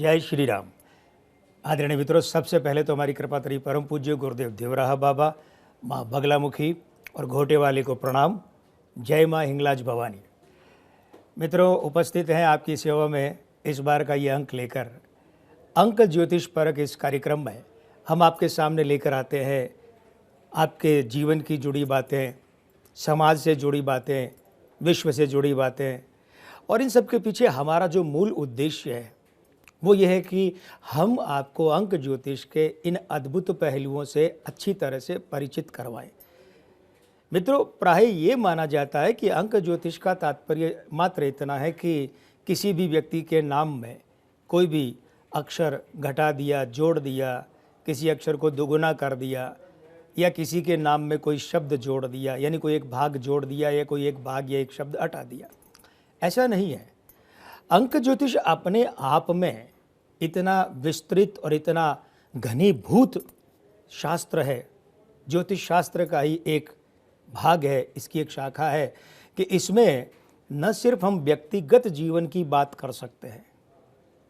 जय श्री राम। आदरणीय मित्रों, सबसे पहले तो हमारी कृपा तरी परम पूज्य गुरुदेव देवराहा बाबा, माँ बगलामुखी और घोटे वाले को प्रणाम। जय माँ हिंगलाज भवानी। मित्रों, उपस्थित हैं आपकी सेवा में इस बार का ये अंक लेकर। अंक ज्योतिष परक इस कार्यक्रम में हम आपके सामने लेकर आते हैं आपके जीवन की जुड़ी बातें, समाज से जुड़ी बातें, विश्व से जुड़ी बातें, और इन सब के पीछे हमारा जो मूल उद्देश्य है वो ये है कि हम आपको अंक ज्योतिष के इन अद्भुत पहलुओं से अच्छी तरह से परिचित करवाएं। मित्रों, प्राय ये माना जाता है कि अंक ज्योतिष का तात्पर्य मात्र इतना है कि किसी भी व्यक्ति के नाम में कोई भी अक्षर घटा दिया, जोड़ दिया, किसी अक्षर को दुगुना कर दिया, या किसी के नाम में कोई शब्द जोड़ दिया, यानी कोई एक भाग जोड़ दिया या कोई एक भाग या एक शब्द हटा दिया। ऐसा नहीं है। अंक ज्योतिष अपने आप में इतना विस्तृत और इतना घनीभूत शास्त्र है, ज्योतिष शास्त्र का ही एक भाग है, इसकी एक शाखा है कि इसमें न सिर्फ हम व्यक्तिगत जीवन की बात कर सकते हैं,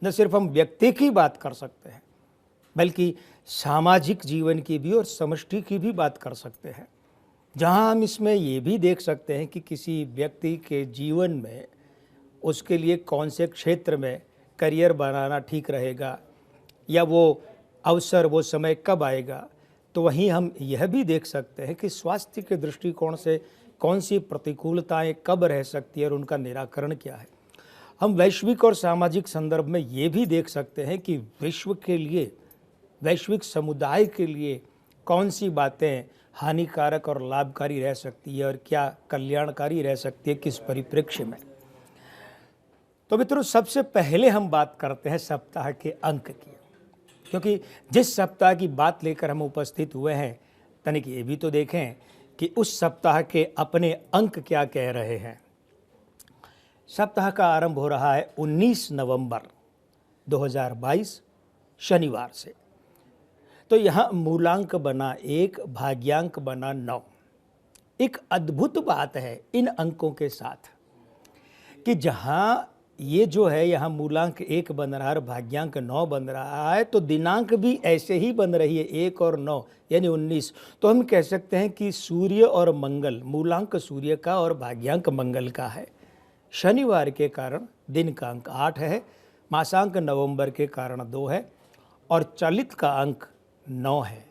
न सिर्फ हम व्यक्ति की बात कर सकते हैं, बल्कि सामाजिक जीवन की भी और समष्टि की भी बात कर सकते हैं। जहां हम इसमें ये भी देख सकते हैं कि किसी व्यक्ति के जीवन में उसके लिए कौन से क्षेत्र में करियर बनाना ठीक रहेगा, या वो अवसर, वो समय कब आएगा। तो वहीं हम यह भी देख सकते हैं कि स्वास्थ्य के दृष्टिकोण से कौन सी प्रतिकूलताएं कब रह सकती है और उनका निराकरण क्या है। हम वैश्विक और सामाजिक संदर्भ में ये भी देख सकते हैं कि विश्व के लिए, वैश्विक समुदाय के लिए कौन सी बातें हानिकारक और लाभकारी रह सकती है और क्या कल्याणकारी रह सकती है, किस परिप्रेक्ष्य में। तो मित्रों, सबसे पहले हम बात करते हैं सप्ताह के अंक की, क्योंकि जिस सप्ताह की बात लेकर हम उपस्थित हुए हैं, तनिक ये भी तो देखें कि उस सप्ताह के अपने अंक क्या कह रहे हैं। सप्ताह का आरंभ हो रहा है 19 नवंबर 2022 शनिवार से। तो यहाँ मूलांक बना 1, भाग्यांक बना 9। एक अद्भुत बात है इन अंकों के साथ कि जहाँ ये जो है यहाँ मूलांक 1 बन रहा है और भाग्यांक 9 बन रहा है, तो दिनांक भी ऐसे ही बन रही है, 1 और 9 यानी 19। तो हम कह सकते हैं कि सूर्य और मंगल, मूलांक सूर्य का और भाग्यांक मंगल का है। शनिवार के कारण दिन का अंक 8 है, मासांक नवंबर के कारण 2 है, और चलित का अंक 9 है।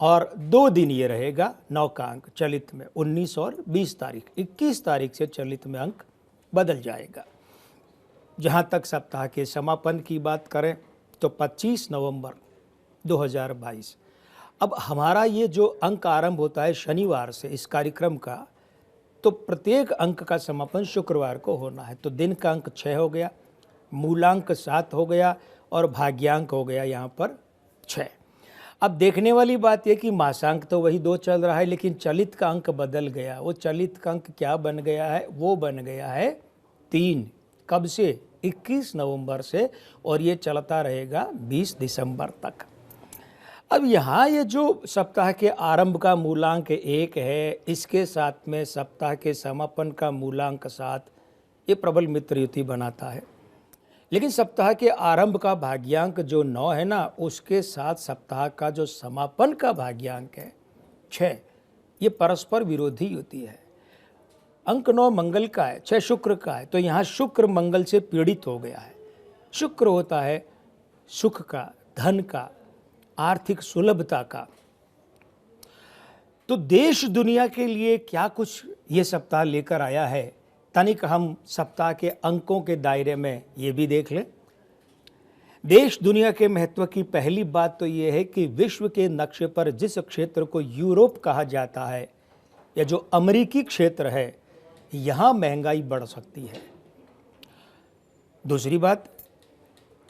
और 2 दिन ये रहेगा 9 का अंक चलित में, 19 और 20 तारीख। 21 तारीख से चलित में अंक बदल जाएगा। जहाँ तक सप्ताह के समापन की बात करें तो 25 नवंबर 2022। अब हमारा ये जो अंक आरंभ होता है शनिवार से इस कार्यक्रम का, तो प्रत्येक अंक का समापन शुक्रवार को होना है। तो दिन का अंक 6 हो गया, मूलांक 7 हो गया और भाग्यांक हो गया यहाँ पर 6। अब देखने वाली बात यह कि मासांक तो वही 2 चल रहा है, लेकिन चलित का अंक बदल गया। वो चलित का अंक क्या बन गया है? वो बन गया है 3। कब से? 21 नवंबर से, और ये चलता रहेगा 20 दिसंबर तक। अब यहाँ ये जो सप्ताह के आरंभ का मूलांक 1 है, इसके साथ में सप्ताह के समापन का मूलांक 7, ये प्रबल मित्र युति बनाता है। लेकिन सप्ताह के आरंभ का भाग्यांक जो 9 है ना, उसके साथ सप्ताह का जो समापन का भाग्यांक है 6, ये परस्पर विरोधी युति है। अंक 9 मंगल का है, 6 शुक्र का है, तो यहाँ शुक्र मंगल से पीड़ित हो गया है। शुक्र होता है सुख का, धन का, आर्थिक सुलभता का। तो देश दुनिया के लिए क्या कुछ ये सप्ताह लेकर आया है, तनिक हम सप्ताह के अंकों के दायरे में ये भी देख लें। देश दुनिया के महत्व की पहली बात तो ये है कि विश्व के नक्शे पर जिस क्षेत्र को यूरोप कहा जाता है, या जो अमेरिकी क्षेत्र है, यहाँ महंगाई बढ़ सकती है। दूसरी बात,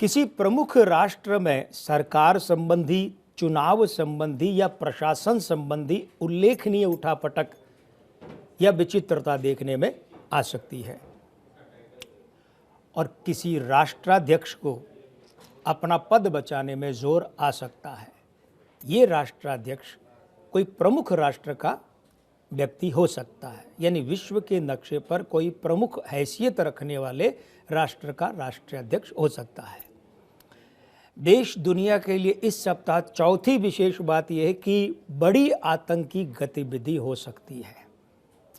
किसी प्रमुख राष्ट्र में सरकार संबंधी, चुनाव संबंधी या प्रशासन संबंधी उल्लेखनीय उठापटक या विचित्रता देखने में आ सकती है, और किसी राष्ट्राध्यक्ष को अपना पद बचाने में जोर आ सकता है। ये राष्ट्राध्यक्ष कोई प्रमुख राष्ट्र का व्यक्ति हो सकता है, यानी विश्व के नक्शे पर कोई प्रमुख हैसियत रखने वाले राष्ट्र का राष्ट्राध्यक्ष हो सकता है। देश दुनिया के लिए इस सप्ताह चौथी विशेष बात यह है कि बड़ी आतंकी गतिविधि हो सकती है।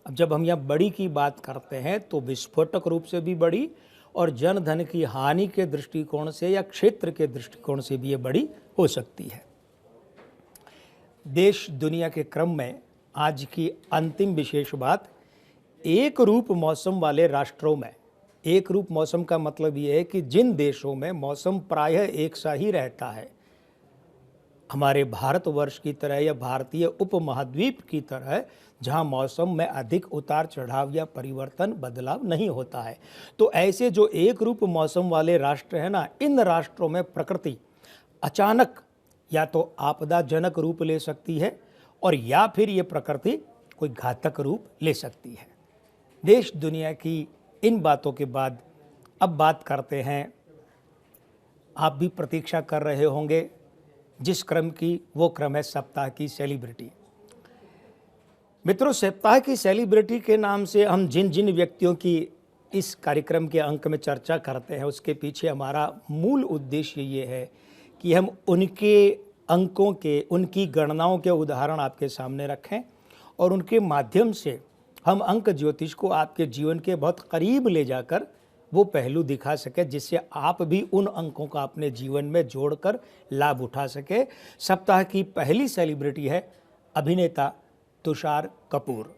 अब जब हम यहाँ बड़ी की बात करते हैं तो विस्फोटक रूप से भी बड़ी और जन धन की हानि के दृष्टिकोण से या क्षेत्र के दृष्टिकोण से भी ये बड़ी हो सकती है। देश दुनिया के क्रम में आज की अंतिम विशेष बात, एक रूप मौसम वाले राष्ट्रों में, एक रूप मौसम का मतलब ये है कि जिन देशों में मौसम प्रायः एक सा ही रहता है, हमारे भारतवर्ष की तरह या भारतीय उपमहाद्वीप की तरह, जहां मौसम में अधिक उतार चढ़ाव या परिवर्तन बदलाव नहीं होता है, तो ऐसे जो एक रूप मौसम वाले राष्ट्र हैं ना, इन राष्ट्रों में प्रकृति अचानक या तो आपदाजनक रूप ले सकती है और या फिर ये प्रकृति कोई घातक रूप ले सकती है। देश दुनिया की इन बातों के बाद अब बात करते हैं, आप भी प्रतीक्षा कर रहे होंगे जिस क्रम की, वो क्रम है सप्ताह की सेलिब्रिटी। मित्रों, सप्ताह की सेलिब्रिटी के नाम से हम जिन जिन व्यक्तियों की इस कार्यक्रम के अंक में चर्चा करते हैं, उसके पीछे हमारा मूल उद्देश्य ये है कि हम उनके अंकों के, उनकी गणनाओं के उदाहरण आपके सामने रखें और उनके माध्यम से हम अंक ज्योतिष को आपके जीवन के बहुत करीब ले जाकर वो पहलू दिखा सके जिससे आप भी उन अंकों का अपने जीवन में जोड़कर लाभ उठा सके। सप्ताह की पहली सेलिब्रिटी है अभिनेता तुषार कपूर।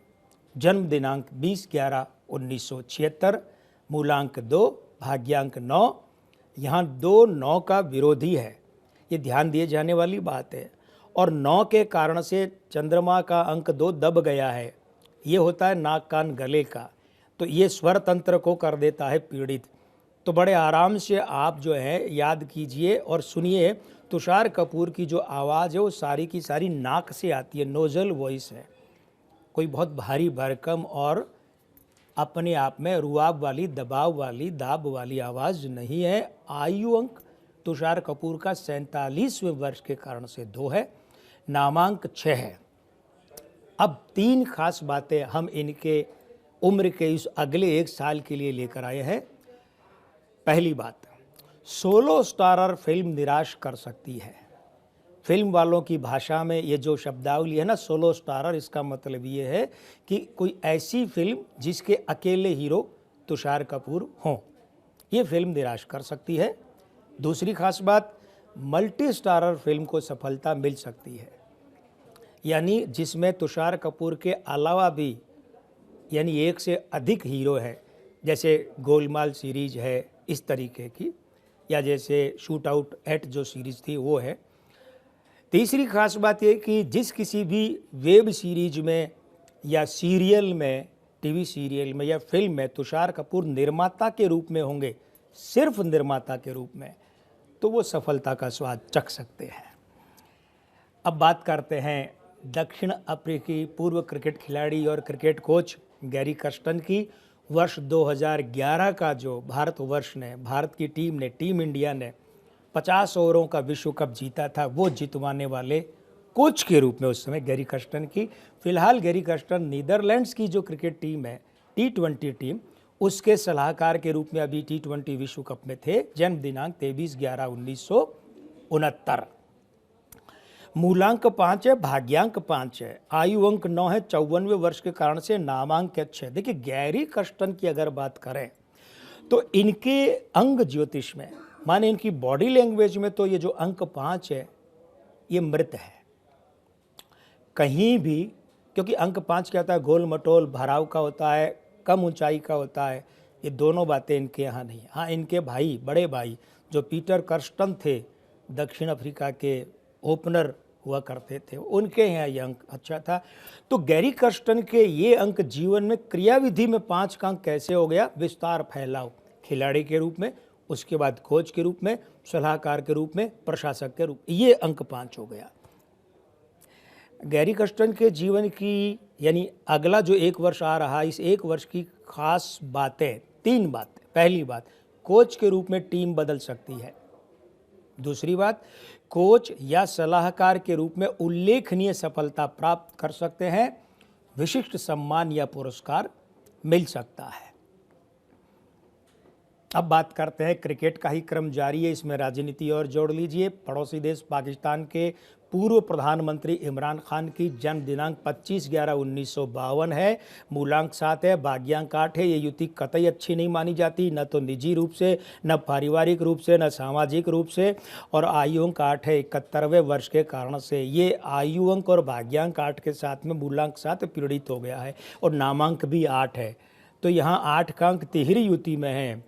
जन्म दिनांक 20/11/1976, मूलांक 2, भाग्यांक 9। यहाँ 2 9 का विरोधी है, ये ध्यान दिए जाने वाली बात है। और 9 के कारण से चंद्रमा का अंक 2 दब गया है, ये होता है नाक कान गले का, तो ये स्वर तंत्र को कर देता है पीड़ित। तो बड़े आराम से आप जो है याद कीजिए और सुनिए, तुषार कपूर की जो आवाज़ है वो सारी की सारी नाक से आती है, नोजल वॉइस है, कोई बहुत भारी भरकम और अपने आप में रुआब वाली, दबाव वाली, दाब वाली आवाज़ नहीं है। आयु अंक तुषार कपूर का 47वें वर्ष के कारण से 2 है, नामांक 6 है। अब 3 खास बातें हम इनके उम्र के इस अगले 1 साल के लिए लेकर आए हैं। पहली बात, सोलो स्टारर फिल्म निराश कर सकती है। फिल्म वालों की भाषा में ये जो शब्दावली है ना, सोलो स्टारर, इसका मतलब ये है कि कोई ऐसी फिल्म जिसके अकेले हीरो तुषार कपूर हों, ये फिल्म निराश कर सकती है। दूसरी खास बात, मल्टी स्टारर फिल्म को सफलता मिल सकती है, यानी जिसमें तुषार कपूर के अलावा भी यानी 1 से अधिक हीरो है, जैसे गोलमाल सीरीज है इस तरीके की, या जैसे शूट आउट एट जो सीरीज थी वो है। तीसरी खास बात यह कि जिस किसी भी वेब सीरीज में या सीरियल में, टीवी सीरियल में या फिल्म में तुषार कपूर निर्माता के रूप में होंगे, सिर्फ निर्माता के रूप में, तो वो सफलता का स्वाद चख सकते हैं। अब बात करते हैं दक्षिण अफ्रीकी पूर्व क्रिकेट खिलाड़ी और क्रिकेट कोच गैरी कर्स्टन की। वर्ष 2011 का जो भारतवर्ष ने, भारत की टीम ने, टीम इंडिया ने 50 ओवरों का विश्व कप जीता था, वो जितवाने वाले कोच के रूप में उस समय गैरी कर्स्टन की। फिलहाल गैरी कर्स्टन नीदरलैंड्स की जो क्रिकेट टीम है, T20 टीम, उसके सलाहकार के रूप में अभी T20 विश्व कप में थे। जन्म दिनांक 23/11/1969। मूलांक 5 है, भाग्यांक 5 है, आयु अंक 9 है, 54वें वर्ष के कारण से नामांक 6। देखिए, गैरी कर्स्टन की अगर बात करें तो इनके अंग ज्योतिष में, माने इनकी बॉडी लैंग्वेज में, तो ये जो अंक 5 है ये मृत है कहीं भी, क्योंकि अंक 5 क्या होता है, गोल मटोल भराव का होता है, कम ऊंचाई का होता है। ये दोनों बातें इनके यहाँ नहीं। हाँ, इनके भाई, बड़े भाई जो पीटर कर्स्टन थे, दक्षिण अफ्रीका के ओपनर हुआ करते थे, उनके यहाँ ये अंक अच्छा था। तो गैरी कर्स्टन के ये अंक जीवन में क्रियाविधि में 5 का अंक कैसे हो गया? विस्तार, फैलाव, खिलाड़ी के रूप में, उसके बाद कोच के रूप में, सलाहकार के रूप में, प्रशासक के रूप, ये अंक 5 हो गया। गैरी कर्स्टन के जीवन की, यानी अगला जो 1 वर्ष आ रहा, इस 1 वर्ष की खास बातें, 3 बातें। पहली बात, कोच के रूप में टीम बदल सकती है। दूसरी बात, कोच या सलाहकार के रूप में उल्लेखनीय सफलता प्राप्त कर सकते हैं, विशिष्ट सम्मान या पुरस्कार मिल सकता है। अब बात करते हैं क्रिकेट का ही क्रम जारी है, इसमें राजनीति और जोड़ लीजिए। पड़ोसी देश पाकिस्तान के पूर्व प्रधानमंत्री इमरान खान की जन्म दिनांक 25/11/1952 है। मूलांक 7 है, भाग्यांक 8 है। ये युति कतई अच्छी नहीं मानी जाती, न तो निजी रूप से, न पारिवारिक रूप से, न सामाजिक रूप से। और आयु अंक 8 है 71वें वर्ष के कारण से। ये आयु अंक और भाग्यांक 8 के साथ में मूलांक 7 पीड़ित हो गया है और नामांक भी 8 है। तो यहाँ 8 का अंक तिहरी युति में है।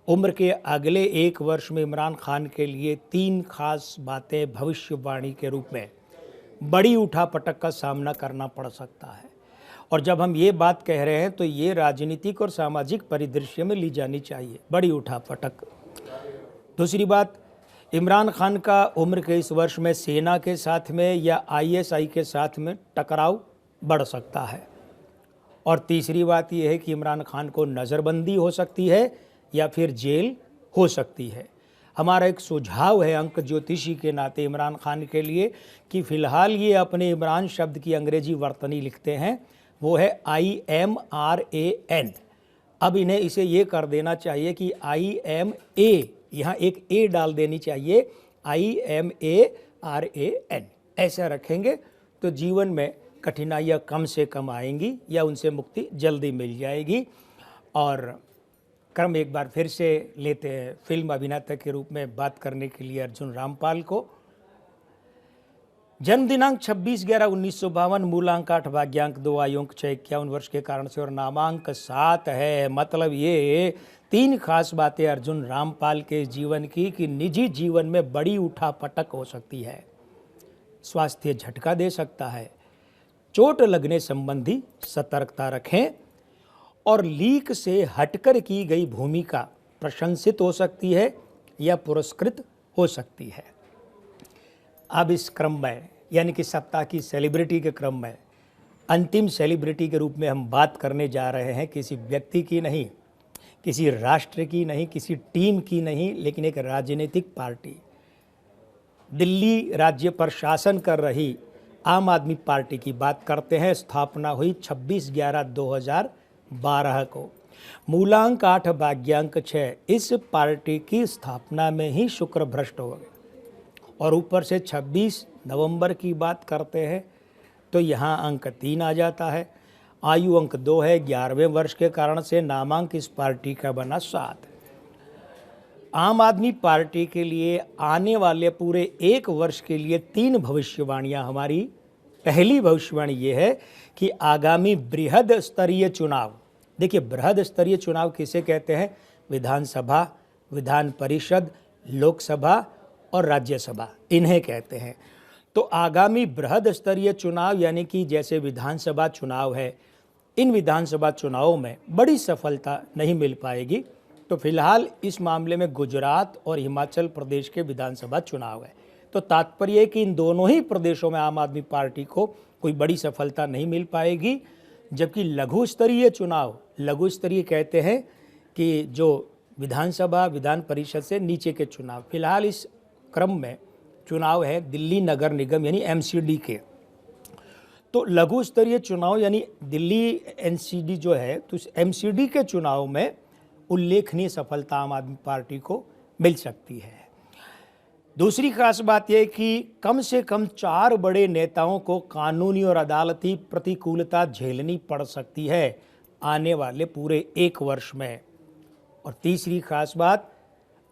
उम्र के अगले 1 वर्ष में इमरान खान के लिए 3 खास बातें भविष्यवाणी के रूप में बड़ी उठापटक का सामना करना पड़ सकता है। और जब हम ये बात कह रहे हैं तो ये राजनीतिक और सामाजिक परिदृश्य में ली जानी चाहिए, बड़ी उठापटक। दूसरी बात, इमरान खान का उम्र के इस वर्ष में सेना के साथ में या ISI के साथ में टकराव बढ़ सकता है। और तीसरी बात यह है कि इमरान खान को नज़रबंदी हो सकती है या फिर जेल हो सकती है। हमारा एक सुझाव है अंक ज्योतिषी के नाते इमरान खान के लिए कि फ़िलहाल ये अपने इमरान शब्द की अंग्रेजी वर्तनी लिखते हैं, वो है IMRAN। अब इन्हें इसे ये कर देना चाहिए कि IMA, यहाँ एक A डाल देनी चाहिए, IMARAN। ऐसा रखेंगे तो जीवन में कठिनाइयाँ कम से कम आएंगी या उनसे मुक्ति जल्दी मिल जाएगी। और क्रम एक बार फिर से लेते हैं फिल्म अभिनेता के रूप में बात करने के लिए अर्जुन रामपाल को। जन्म दिनांक 26/11/1952, मूलांक 8, भाग्यांक 2, आयु अंक 6, 51 वर्ष के कारण से और नामांक 7 है। मतलब ये 3 खास बातें अर्जुन रामपाल के जीवन की कि निजी जीवन में बड़ी उठापटक हो सकती है, स्वास्थ्य झटका दे सकता है, चोट लगने संबंधी सतर्कता रखें और लीक से हटकर की गई भूमिका प्रशंसित हो सकती है या पुरस्कृत हो सकती है। अब इस क्रम में यानी कि सप्ताह की सेलिब्रिटी के क्रम में अंतिम सेलिब्रिटी के रूप में हम बात करने जा रहे हैं किसी व्यक्ति की नहीं, किसी राष्ट्र की नहीं, किसी टीम की नहीं, लेकिन एक राजनीतिक पार्टी, दिल्ली राज्य पर शासन कर रही आम आदमी पार्टी की बात करते हैं। स्थापना हुई 26/11/2012 को, मूलांक 8, भाग्यांक 6। इस पार्टी की स्थापना में ही शुक्र भ्रष्ट हो गए और ऊपर से 26 नवंबर की बात करते हैं तो यहाँ अंक 3 आ जाता है। आयु अंक 2 है, 11वें वर्ष के कारण से नामांक इस पार्टी का बना 7। आम आदमी पार्टी के लिए आने वाले पूरे 1 वर्ष के लिए 3 भविष्यवाणियाँ हमारी। पहली भविष्यवाणी ये है कि आगामी बृहद स्तरीय चुनाव, देखिए बृहद स्तरीय चुनाव किसे कहते हैं? विधानसभा, विधान परिषद, लोकसभा और राज्यसभा, इन्हें कहते हैं। तो आगामी बृहद स्तरीय चुनाव यानी कि जैसे विधानसभा चुनाव है, इन विधानसभा चुनावों में बड़ी सफलता नहीं मिल पाएगी। तो फिलहाल इस मामले में गुजरात और हिमाचल प्रदेश के विधानसभा चुनाव है। तो तात्पर्य है कि इन दोनों ही प्रदेशों में आम आदमी पार्टी को कोई बड़ी सफलता नहीं मिल पाएगी। जबकि लघु स्तरीय चुनाव, लघु स्तरीय कहते हैं कि जो विधानसभा, विधान परिषद से नीचे के चुनाव, फिलहाल इस क्रम में चुनाव है दिल्ली नगर निगम यानी MCD के। तो लघु स्तरीय चुनाव यानी दिल्ली NCD जो है, तो इस MCD के चुनाव में उल्लेखनीय सफलता आम आदमी पार्टी को मिल सकती है। दूसरी खास बात यह कि कम से कम 4 बड़े नेताओं को कानूनी और अदालती प्रतिकूलता झेलनी पड़ सकती है आने वाले पूरे 1 वर्ष में। और तीसरी खास बात,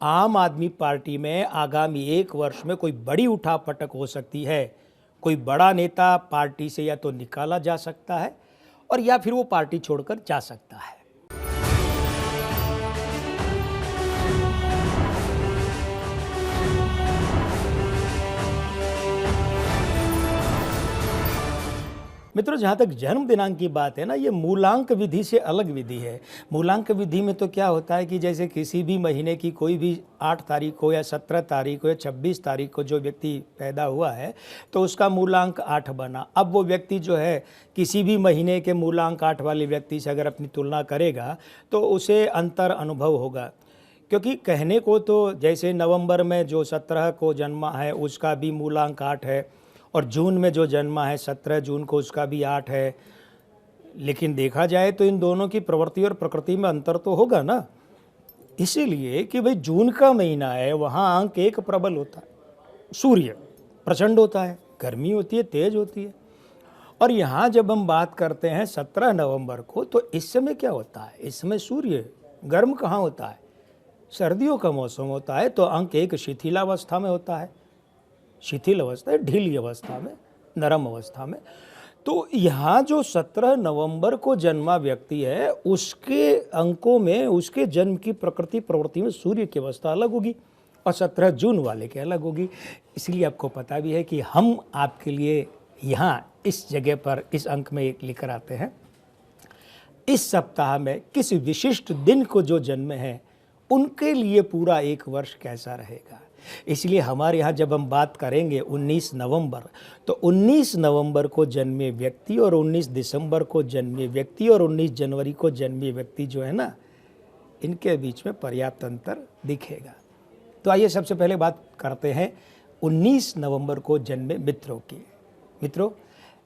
आम आदमी पार्टी में आगामी 1 वर्ष में कोई बड़ी उठापटक हो सकती है। कोई बड़ा नेता पार्टी से या तो निकाला जा सकता है और या फिर वो पार्टी छोड़कर जा सकता है। मित्रों, जहाँ तक जन्म दिनांक की बात है ना, ये मूलांक विधि से अलग विधि है। मूलांक विधि में तो क्या होता है कि जैसे किसी भी महीने की कोई भी 8 तारीख को या 17 तारीख को या 26 तारीख को जो व्यक्ति पैदा हुआ है तो उसका मूलांक 8 बना। अब वो व्यक्ति जो है किसी भी महीने के मूलांक 8 वाले व्यक्ति से अगर अपनी तुलना करेगा तो उसे अंतर अनुभव होगा। क्योंकि कहने को तो जैसे नवंबर में जो 17 को जन्मा है उसका भी मूलांक 8 है और जून में जो जन्मा है 17 जून को उसका भी 8 है, लेकिन देखा जाए तो इन दोनों की प्रवृत्ति और प्रकृति में अंतर तो होगा ना। इसीलिए कि भाई जून का महीना है, वहाँ अंक 1 प्रबल होता है, सूर्य प्रचंड होता है, गर्मी होती है, तेज होती है। और यहाँ जब हम बात करते हैं 17 नवंबर को, तो इस समय क्या होता है? इस समय सूर्य गर्म कहाँ होता है? सर्दियों का मौसम होता है, तो अंक 1 शिथिलावस्था में होता है। शिथिल अवस्था है, ढीली अवस्था में, नरम अवस्था में। तो यहाँ जो 17 नवंबर को जन्मा व्यक्ति है, उसके अंकों में, उसके जन्म की प्रकृति प्रवृत्ति में सूर्य की अवस्था अलग होगी और 17 जून वाले की अलग होगी। इसलिए आपको पता भी है कि हम आपके लिए यहाँ इस जगह पर इस अंक में एक लेकर आते हैं, इस सप्ताह में किस विशिष्ट दिन को जो जन्म है उनके लिए पूरा एक वर्ष कैसा रहेगा। इसलिए हमारे यहाँ जब हम बात करेंगे 19 नवंबर, तो 19 नवंबर को जन्मे व्यक्ति और 19 दिसंबर को जन्मे व्यक्ति और 19 जनवरी को जन्मे व्यक्ति जो है ना, इनके बीच में पर्याप्त अंतर दिखेगा। तो आइए सबसे पहले बात करते हैं 19 नवंबर को जन्मे मित्रों की। मित्रों,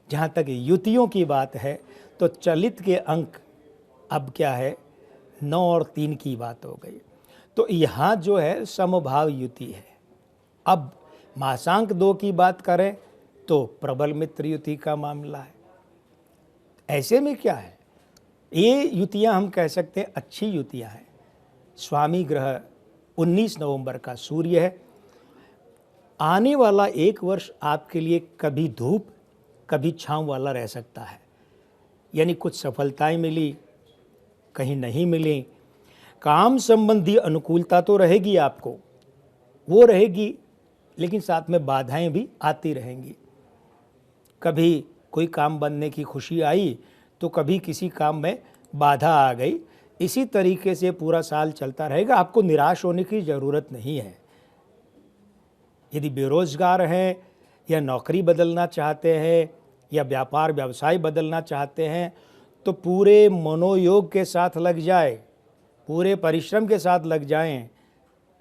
जहाँ तक युतियों की बात है, तो चलित के अंक अब क्या है, 9 और 3 की बात हो गई। तो यहाँ जो है समभाव युति है। अब मासांक 2 की बात करें तो प्रबल मित्र युति का मामला है। ऐसे में क्या है, ये युतियाँ हम कह सकते हैं अच्छी युतियाँ हैं। स्वामी ग्रह 19 नवंबर का सूर्य है। आने वाला एक वर्ष आपके लिए कभी धूप कभी छांव वाला रह सकता है। यानी कुछ सफलताएं मिली, कहीं नहीं मिली। काम संबंधी अनुकूलता तो रहेगी, आपको वो रहेगी, लेकिन साथ में बाधाएं भी आती रहेंगी। कभी कोई काम बनने की खुशी आई तो कभी किसी काम में बाधा आ गई। इसी तरीके से पूरा साल चलता रहेगा। आपको निराश होने की ज़रूरत नहीं है। यदि बेरोजगार हैं या नौकरी बदलना चाहते हैं या व्यापार व्यवसाय बदलना चाहते हैं, तो पूरे मनोयोग के साथ लग जाए, पूरे परिश्रम के साथ लग जाएं।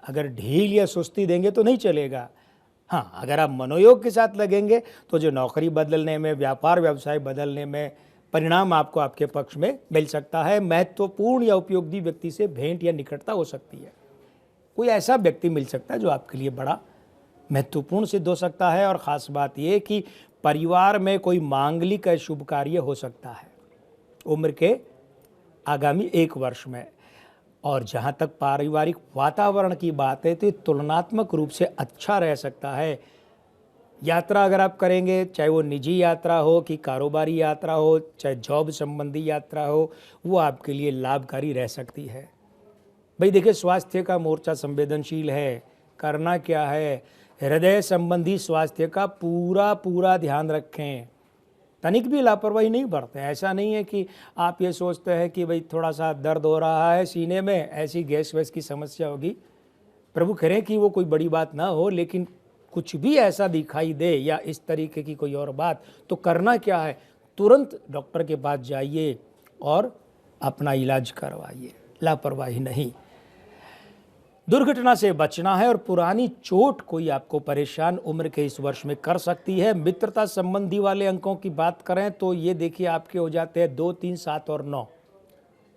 अगर ढील या सुस्ती देंगे तो नहीं चलेगा। हाँ, अगर आप मनोयोग के साथ लगेंगे तो जो नौकरी बदलने में, व्यापार व्यवसाय बदलने में परिणाम आपको आपके पक्ष में मिल सकता है। महत्वपूर्ण या उपयोगी व्यक्ति से भेंट या निकटता हो सकती है। कोई ऐसा व्यक्ति मिल सकता है जो आपके लिए बड़ा महत्वपूर्ण सिद्ध हो सकता है। और ख़ास बात यह कि परिवार में कोई मांगलिक या शुभ कार्य हो सकता है उम्र के आगामी एक वर्ष में। और जहाँ तक पारिवारिक वातावरण की बात है, तो ये तुलनात्मक रूप से अच्छा रह सकता है। यात्रा अगर आप करेंगे, चाहे वो निजी यात्रा हो कि कारोबारी यात्रा हो, चाहे जॉब संबंधी यात्रा हो, वो आपके लिए लाभकारी रह सकती है। भाई देखिए, स्वास्थ्य का मोर्चा संवेदनशील है। करना क्या है, हृदय संबंधी स्वास्थ्य का पूरा ध्यान रखें। तनिक भी लापरवाही नहीं बरतें। ऐसा नहीं है कि आप ये सोचते हैं कि भाई थोड़ा सा दर्द हो रहा है सीने में, ऐसी गैस वैस की समस्या होगी। प्रभु करें कि वो कोई बड़ी बात ना हो, लेकिन कुछ भी ऐसा दिखाई दे या इस तरीके की कोई और बात, तो करना क्या है, तुरंत डॉक्टर के पास जाइए और अपना इलाज करवाइए। लापरवाही नहीं। दुर्घटना से बचना है और पुरानी चोट कोई आपको परेशान उम्र के इस वर्ष में कर सकती है। मित्रता संबंधी वाले अंकों की बात करें तो ये देखिए आपके हो जाते हैं 2, 3, 7 और 9।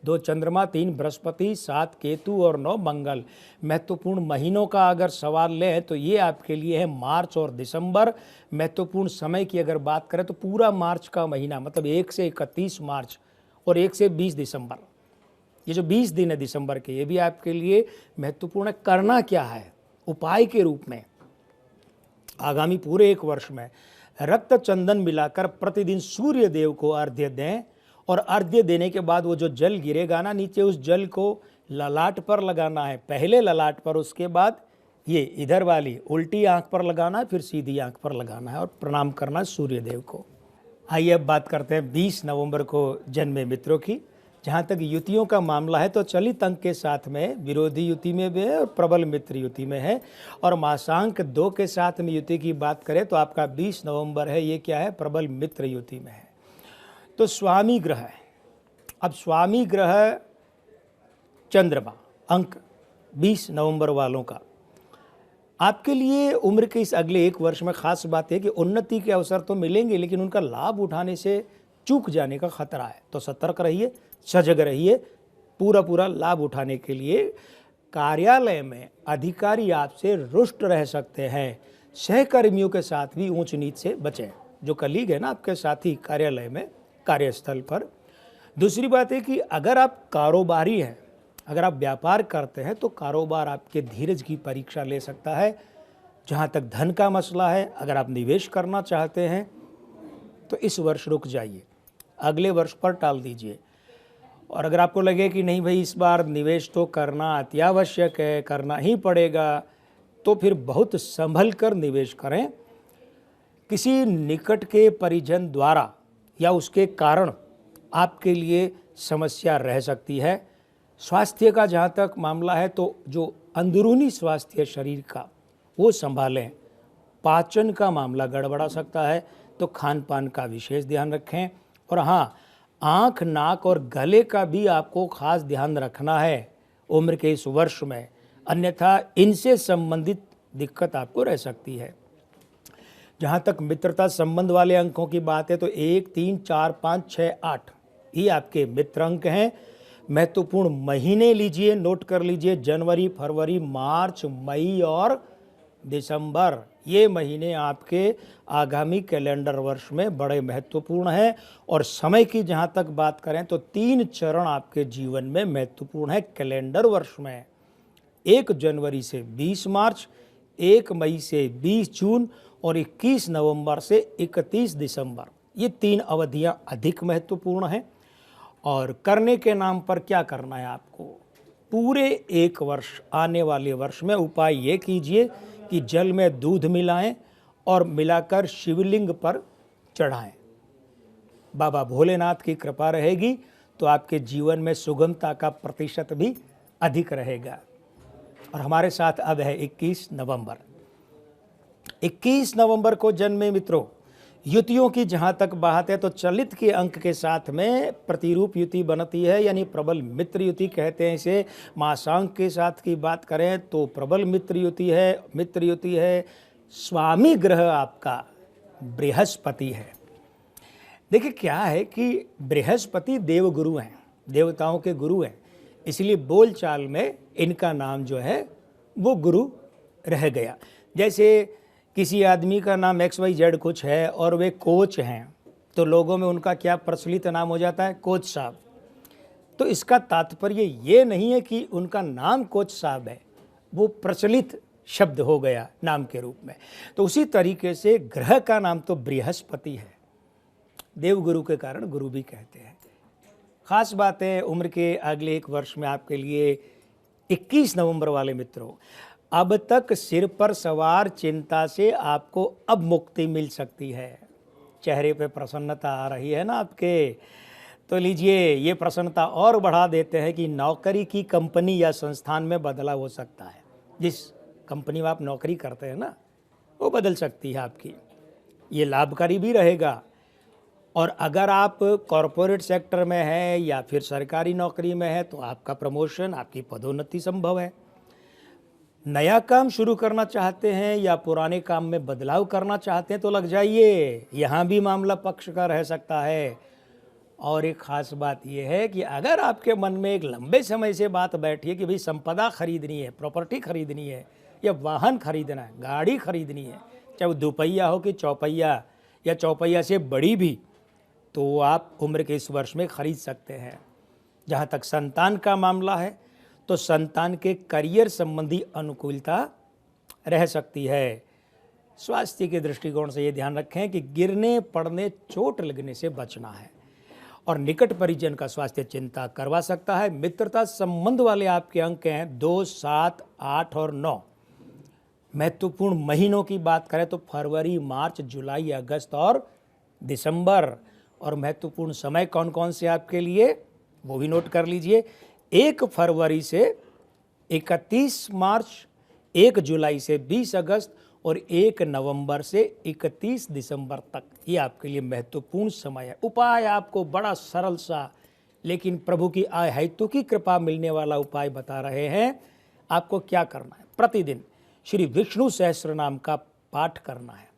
2 चंद्रमा, 3 बृहस्पति, 7 केतु और 9 मंगल। महत्वपूर्ण महीनों का अगर सवाल लें तो ये आपके लिए है मार्च और दिसंबर। महत्वपूर्ण समय की अगर बात करें तो पूरा मार्च का महीना, मतलब 1 से 31 मार्च और 1 से 20 दिसंबर, ये जो 20 दिन है दिसंबर के, ये भी आपके लिए महत्वपूर्ण है। करना क्या है उपाय के रूप में, आगामी पूरे एक वर्ष में रक्त चंदन मिलाकर प्रतिदिन सूर्य देव को अर्घ्य दें। और अर्घ्य देने के बाद वो जो जल गिरेगा ना नीचे, उस जल को ललाट पर लगाना है। पहले ललाट पर, उसके बाद ये इधर वाली उल्टी आंख पर लगाना है, फिर सीधी आंख पर लगाना है और प्रणाम करना है सूर्य देव को। आइए अब बात करते हैं 20 नवंबर को जन्मे मित्रों की। जहाँ तक युतियों का मामला है तो चलित अंक के साथ में विरोधी युति में भी है और प्रबल मित्र युति में है। और मासांक 2 के साथ में युति की बात करें तो आपका 20 नवंबर है, ये क्या है, प्रबल मित्र युति में है। तो स्वामी ग्रह है। अब स्वामी ग्रह चंद्रमा, अंक 20 नवंबर वालों का आपके लिए उम्र के इस अगले एक वर्ष में खास बात है कि उन्नति के अवसर तो मिलेंगे, लेकिन उनका लाभ उठाने से चूक जाने का खतरा है। तो सतर्क रहिए, सजग रहिए, पूरा लाभ उठाने के लिए कार्यालय में अधिकारी आपसे रुष्ट रह सकते हैं। सहकर्मियों के साथ भी ऊंच नीच से बचें, जो कलीग है ना आपके साथी कार्यालय में, कार्यस्थल पर। दूसरी बात है कि अगर आप कारोबारी हैं, अगर आप व्यापार करते हैं, तो कारोबार आपके धीरज की परीक्षा ले सकता है। जहाँ तक धन का मसला है, अगर आप निवेश करना चाहते हैं तो इस वर्ष रुक जाइए, अगले वर्ष पर टाल दीजिए। और अगर आपको लगे कि नहीं भाई इस बार निवेश तो करना अत्यावश्यक है, करना ही पड़ेगा, तो फिर बहुत संभल कर निवेश करें। किसी निकट के परिजन द्वारा या उसके कारण आपके लिए समस्या रह सकती है। स्वास्थ्य का जहाँ तक मामला है तो जो अंदरूनी स्वास्थ्य शरीर का वो संभालें। पाचन का मामला गड़बड़ा सकता है, तो खान पान का विशेष ध्यान रखें। और हाँ, आँख, नाक और गले का भी आपको खास ध्यान रखना है उम्र के इस वर्ष में, अन्यथा इनसे संबंधित दिक्कत आपको रह सकती है। जहाँ तक मित्रता संबंध वाले अंकों की बात है तो 1, 3, 4, 5, 6, 8 ये आपके मित्र अंक हैं। महत्वपूर्ण महीने लीजिए, नोट कर लीजिए, जनवरी, फरवरी, मार्च, मई और दिसंबर, ये महीने आपके आगामी कैलेंडर वर्ष में बड़े महत्वपूर्ण हैं। और समय की जहाँ तक बात करें तो 3 चरण आपके जीवन में महत्वपूर्ण है कैलेंडर वर्ष में। 1 जनवरी से 20 मार्च, 1 मई से 20 जून और 21 नवंबर से 31 दिसंबर, ये 3 अवधियाँ अधिक महत्वपूर्ण हैं। और करने के नाम पर क्या करना है आपको, पूरे 1 वर्ष, आने वाले वर्ष में उपाय ये कीजिए कि जल में दूध मिलाएं और मिलाकर शिवलिंग पर चढ़ाएं। बाबा भोलेनाथ की कृपा रहेगी तो आपके जीवन में सुगमता का प्रतिशत भी अधिक रहेगा। और हमारे साथ अब है 21 नवंबर। 21 नवंबर को जन्मे मित्रों, युतियों की जहाँ तक बात है तो चलित के अंक के साथ में प्रतिरूप युति बनती है, यानी प्रबल मित्र युति कहते हैं इसे। मासांक के साथ की बात करें तो प्रबल मित्र युति है। मित्र युति है, स्वामी ग्रह आपका बृहस्पति है। देखिए क्या है कि बृहस्पति देवगुरु हैं, देवताओं के गुरु हैं, इसलिए बोलचाल में इनका नाम जो है वो गुरु रह गया। जैसे किसी आदमी का नाम XYZ कुछ है और वे कोच हैं, तो लोगों में उनका क्या प्रचलित नाम हो जाता है, कोच साहब। तो इसका तात्पर्य ये नहीं है कि उनका नाम कोच साहब है, वो प्रचलित शब्द हो गया नाम के रूप में। तो उसी तरीके से ग्रह का नाम तो बृहस्पति है, देवगुरु के कारण गुरु भी कहते हैं। खास बात है उम्र के अगले 1 वर्ष में आपके लिए 21 नवंबर वाले मित्रों, अब तक सिर पर सवार चिंता से आपको अब मुक्ति मिल सकती है। चेहरे पे प्रसन्नता आ रही है ना आपके, तो लीजिए ये प्रसन्नता और बढ़ा देते हैं कि नौकरी की कंपनी या संस्थान में बदलाव हो सकता है। जिस कंपनी में आप नौकरी करते हैं ना, वो बदल सकती है आपकी, ये लाभकारी भी रहेगा। और अगर आप कॉरपोरेट सेक्टर में हैं या फिर सरकारी नौकरी में है तो आपका प्रमोशन, आपकी पदोन्नति संभव है। नया काम शुरू करना चाहते हैं या पुराने काम में बदलाव करना चाहते हैं तो लग जाइए, यहाँ भी मामला पक्ष का रह सकता है। और एक खास बात यह है कि अगर आपके मन में एक लंबे समय से बात बैठी है कि भाई संपदा खरीदनी है, प्रॉपर्टी खरीदनी है या वाहन खरीदना है, गाड़ी खरीदनी है, चाहे वो दुपहिया हो कि चौपहिया या चौपहिया से बड़ी भी, तो आप उम्र के इस वर्ष में खरीद सकते हैं। जहाँ तक संतान का मामला है तो संतान के करियर संबंधी अनुकूलता रह सकती है। स्वास्थ्य के दृष्टिकोण से ये ध्यान रखें कि गिरने पड़ने, चोट लगने से बचना है। और निकट परिजन का स्वास्थ्य चिंता करवा सकता है। मित्रता संबंध वाले आपके अंक हैं 2, 7, 8 और 9। महत्वपूर्ण महीनों की बात करें तो फरवरी, मार्च, जुलाई, अगस्त और दिसंबर। और महत्वपूर्ण समय कौन कौन से आपके लिए, वो भी नोट कर लीजिए। 1 फरवरी से 31 मार्च, 1 जुलाई से 20 अगस्त और 1 नवंबर से 31 दिसंबर तक, ये आपके लिए महत्वपूर्ण समय है। उपाय आपको बड़ा सरल सा, लेकिन प्रभु की अहेतु की कृपा मिलने वाला उपाय बता रहे हैं। आपको क्या करना है, प्रतिदिन श्री विष्णु सहस्त्र नाम का पाठ करना है।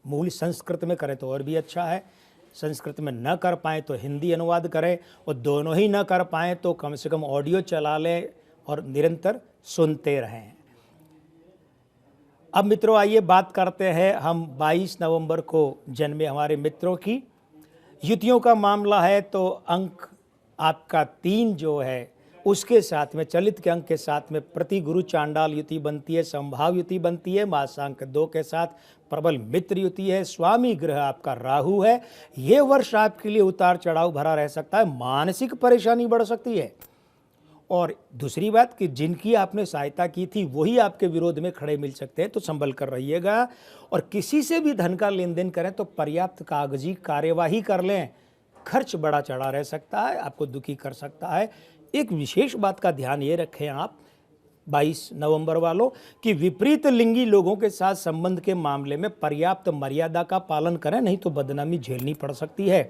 मूल संस्कृत में करें तो और भी अच्छा है, संस्कृत में न कर पाएँ तो हिंदी अनुवाद करें, और दोनों ही न कर पाएँ तो कम से कम ऑडियो चला लें, और निरंतर सुनते रहें। अब मित्रों आइए बात करते हैं हम 22 नवंबर को जन्मे हमारे मित्रों की। युतियों का मामला है तो अंक आपका 3 जो है उसके साथ में चलित के अंक के साथ में प्रति गुरु चांडाल युति बनती है, संभाव युति बनती है, मासांक 2 के साथ प्रबल मित्र युति है, स्वामी ग्रह आपका राहु है। ये वर्ष आपके लिए उतार चढ़ाव भरा रह सकता है, मानसिक परेशानी बढ़ सकती है। और दूसरी बात कि जिनकी आपने सहायता की थी वही आपके विरोध में खड़े मिल सकते हैं, तो संभल कर रहिएगा। और किसी से भी धन का लेन देन करें तो पर्याप्त कागजी कार्यवाही कर लें, खर्च बड़ा चढ़ा रह सकता है, आपको दुखी कर सकता है। एक विशेष बात का ध्यान ये रखें आप 22 नवंबर वालों कि विपरीत लिंगी लोगों के साथ संबंध के मामले में पर्याप्त मर्यादा का पालन करें, नहीं तो बदनामी झेलनी पड़ सकती है।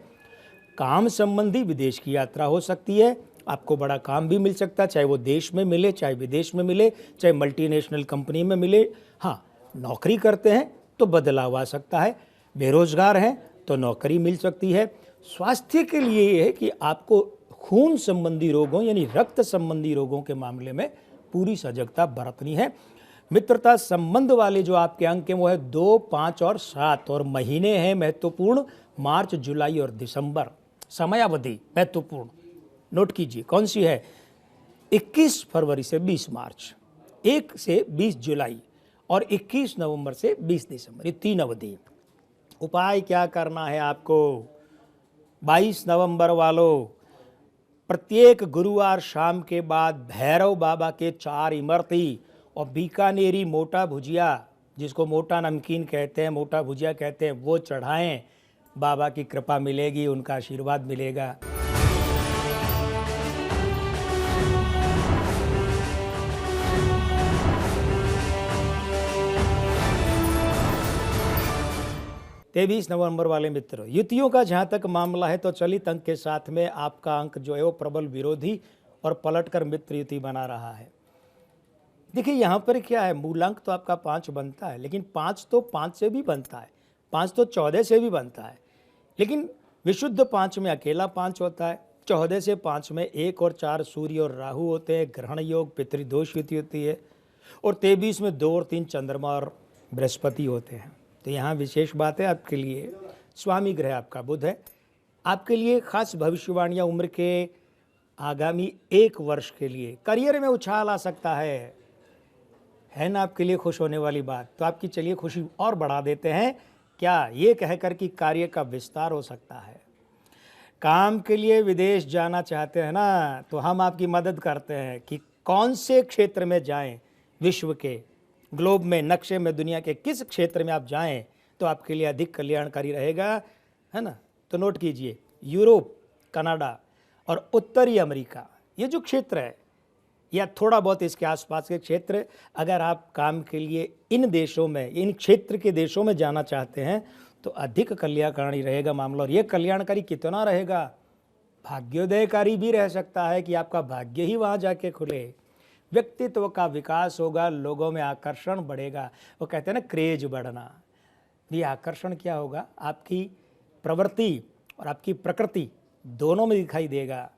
काम संबंधी विदेश की यात्रा हो सकती है, आपको बड़ा काम भी मिल सकता है, चाहे वो देश में मिले चाहे विदेश में मिले, चाहे मल्टीनेशनल कंपनी में मिले। हाँ, नौकरी करते हैं तो बदलाव आ सकता है, बेरोजगार हैं तो नौकरी मिल सकती है। स्वास्थ्य के लिए ये है कि आपको खून संबंधी रोगों यानी रक्त संबंधी रोगों के मामले में पूरी सजगता बरतनी है। मित्रता संबंध वाले जो आपके अंक हैं वो है 2, 5 और 7 और महीने हैं महत्वपूर्ण मार्च, जुलाई और दिसंबर। समयावधि महत्वपूर्ण नोट कीजिए कौन सी है, 21 फरवरी से 20 मार्च, 1 से 20 जुलाई और 21 नवंबर से 20 दिसंबर, ये 3 अवधि। उपाय क्या करना है आपको 22 नवंबर वालों, प्रत्येक गुरुवार शाम के बाद भैरव बाबा के 4 इमरती और बीकानेरी मोटा भुजिया, जिसको मोटा नमकीन कहते हैं, मोटा भुजिया कहते हैं, वो चढ़ाएं। बाबा की कृपा मिलेगी, उनका आशीर्वाद मिलेगा। तेईस नवंबर वाले मित्र, युतियों का जहाँ तक मामला है तो चलित अंक के साथ में आपका अंक जो है वो प्रबल विरोधी और पलटकर मित्र युति बना रहा है। देखिए यहाँ पर क्या है, मूलांक तो आपका 5 बनता है, लेकिन 5 तो 5 से भी बनता है, 5 तो 14 से भी बनता है, लेकिन विशुद्ध 5 में अकेला 5 होता है। 14 से 5 में 1 और 4 सूर्य और राहु होते हैं, ग्रहण योग पितृदोष युति होती है। और 23 में 2 और 3 चंद्रमा और बृहस्पति होते हैं। तो यहाँ विशेष बात है आपके लिए, स्वामी ग्रह आपका बुध है। आपके लिए खास भविष्यवाणियाँ उम्र के आगामी 1 वर्ष के लिए करियर में उछाल आ सकता है ना आपके लिए खुश होने वाली बात। तो आपकी चलिए खुशी और बढ़ा देते हैं, क्या ये कहकर कि कार्य का विस्तार हो सकता है। काम के लिए विदेश जाना चाहते हैं ना, तो हम आपकी मदद करते हैं कि कौन से क्षेत्र में जाएं, विश्व के ग्लोब में, नक्शे में, दुनिया के किस क्षेत्र में आप जाएं तो आपके लिए अधिक कल्याणकारी रहेगा, है ना। तो नोट कीजिए, यूरोप, कनाडा और उत्तरी अमेरिका, ये जो क्षेत्र है या थोड़ा बहुत इसके आसपास के क्षेत्र, अगर आप काम के लिए इन देशों में, इन क्षेत्र के देशों में जाना चाहते हैं तो अधिक कल्याणकारी रहेगा मामला। और ये कल्याणकारी कितना रहेगा, भाग्योदयकारी भी रह सकता है कि आपका भाग्य ही वहाँ जाके खुले। व्यक्तित्व का विकास होगा, लोगों में आकर्षण बढ़ेगा। वो कहते हैं ना क्रेज बढ़ना, ये आकर्षण क्या होगा, आपकी प्रवृत्ति और आपकी प्रकृति दोनों में दिखाई देगा।